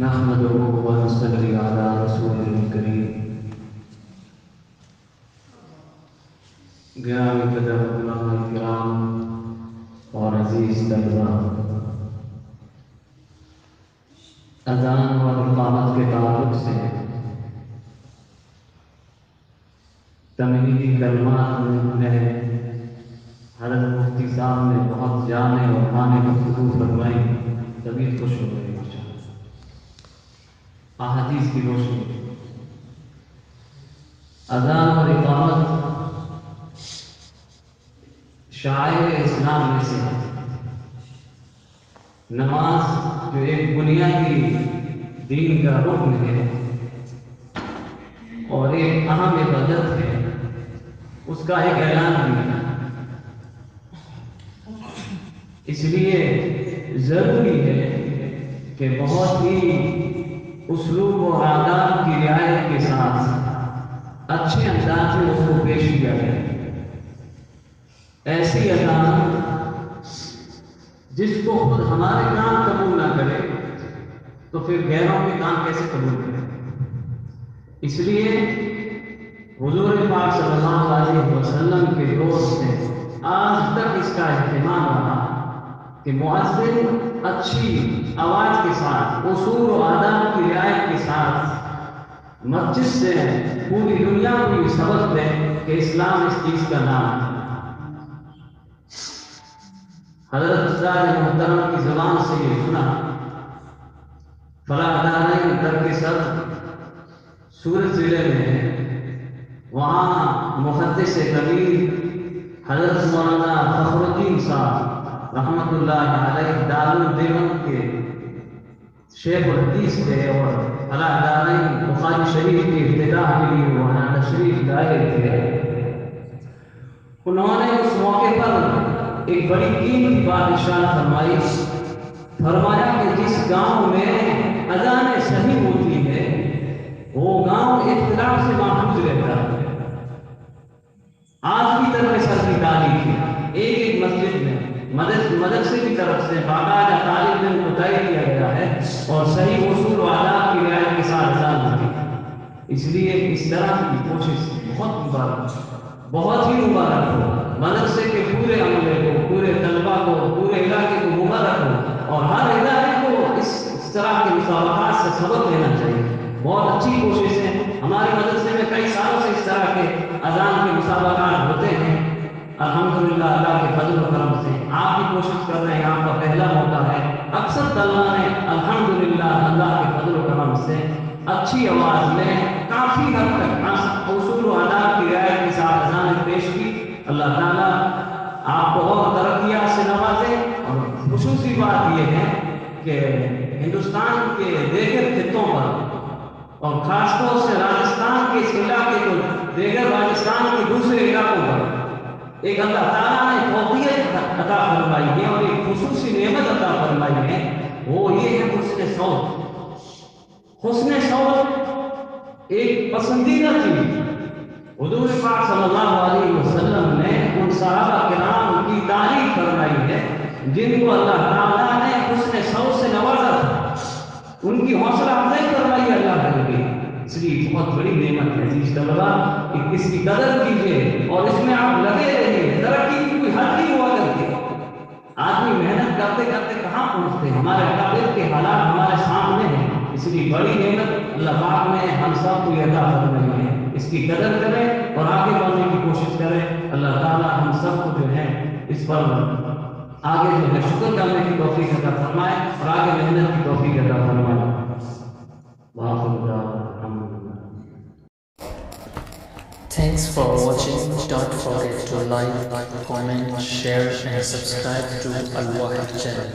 نحمده ونصلي على رسوله الكريم گرامی قدر علماء کرام اور عزیز طلباء، اذان اور اقامت کے تعلق سے تمہیدی کلمات میں حضرت مفتی صاحب نے بہت جامع اور معنی گفتگو فرمائی، طبیعت خوش ہو گئی احادیث کی روشنی۔ اذان اور اقامت شعائر اسلام میں سے نماز جو ایک بنیادی دین کا رکن ہے اور ایک اہم عبادت ہے، اس کا ایک اعلان بھی ہے۔ اس لیے ضروری ہے کہ بہت ہی اسلوب اور آداب کی رعایت کے ساتھ اچھے انداز میں اس کو پیش کیا جائے۔ ایسی اذان جس کو خود ہمارے کام قبول نہ کرے تو پھر غیروں کے کام کیسے قبول کرے؟ اس لیے حضور پاک صلی اللہ علیہ وسلم کے دور سے آج تک اس کا اہتمام رہا کہ مؤذن اچھی آواز کے ساتھ اصول و آداب کی رعایت کے ساتھ مسجد سے پوری دنیا کو یہ سبق دے کہ اسلام اس چیز کا نام ہے۔ حضرت استاد محترم کی زبان سے یہ سنا، فلاح دارین در کے سر سورت ضلع میں ہے، وہاں محدث کبیر حضرت مولانا فخر الدین صاحب رحمت اللہ علیہ دارالدیوبند کے شیخ الحدیث تھے اور فلاح دارین بخاری شریف کی ابتداء کے لیے وہاں تشریف لائے تھے۔ انہوں نے اس موقع پر ایک بڑی قیمتی بات ارشاد فرمایا کہ جس گاؤں میں اذان صحیح ہوتی ہے وہ گاؤں اختلاف سے محفوظ رہتا ہے۔ آج کی طرح سر کی تاریخ ہے، ایک مسجد میں مدرسے کی طرف سے باقاعدہ طالب علم کو طے کیا گیا ہے اور صحیح اصول و آداب کی رعایت کے ساتھ اذان ہوتی ہے۔ اس لیے اس طرح کی کوشش بہت ہی مبارک ہو، مدرسے کے پورے عملے کو، پورے طلباء کو، پورے علاقے کو مبارک ہو اور ہر ادارے کو اس طرح کے مسابقات سے سبق لینا چاہیے۔ بہت اچھی کوشش ہے، ہمارے مدرسے میں کئی سالوں سے اس طرح کے اذان کے مسابقات ہوتے ہیں۔ الحمدللہ اللہ کے فضل و کرم سے آپ بھی کوشش کر رہے ہیں، آپ کا پہلا موقع ہے۔ اکثر طلباء نے الحمدللہ اللہ کے فضل و کرم سے اچھی آواز میں کافی حد تک اصول و آداب کی رعایت کے ساتھ اذان پیش کی۔ اللہ تعالیٰ آپ کو اور ترقیات سے نوازے۔ اور خصوصی بات یہ ہے کہ ہندوستان کے دیگر خطوں پر اور خاص طور سے راجستھان کے اس علاقے کو دیگر راجستھان کے دوسرے علاقوں پر ایک اللہ تعالیٰ نے فوقیت عطا فرمائی ہے اور ایک خصوصی نعمت عطا فرمائی ہے، وہ یہ ہے حسن صوت۔ حسن صوت ایک پسندیدہ چیز۔ حضور پاک صلی اللہ علیہ وسلم نے ان صحابہ کرام کی تعریف فرمائی ہے جن کو اللہ تعالیٰ نے حسن صوت سے نوازا تھا، ان کی حوصلہ افزائی فرمائی اللہ تعالیٰ کی۔ اس لیے بہت بڑی نعمت ہے عزیز طلباء کہ اس کی قدر کیجیے اور اس میں آپ لگے رہیے۔ ترقی کی کوئی حد نہیں ہوا کرتی، آدمی محنت کرتے کرتے کہاں پہنچتے ہیں، ہمارے اکابر کے حالات ہمارے سامنے ہیں۔ اس لیے بڑی نعمت اللہ پاک نے ہم سب کو عطا فرمائی ہے، اس کی قدر کریں اور آگے بڑھنے کی کوشش کریں۔ اللہ تعالیٰ ہم سب کو جو ہے اس پر آگے جو ہے شکر کرنے کی توفیق عطا فرمائے اور آگے محنت کی توفیق عطا فرمائے۔ Thanks for watching. Don't forget to like, comment, share and subscribe to Al Wahid channel.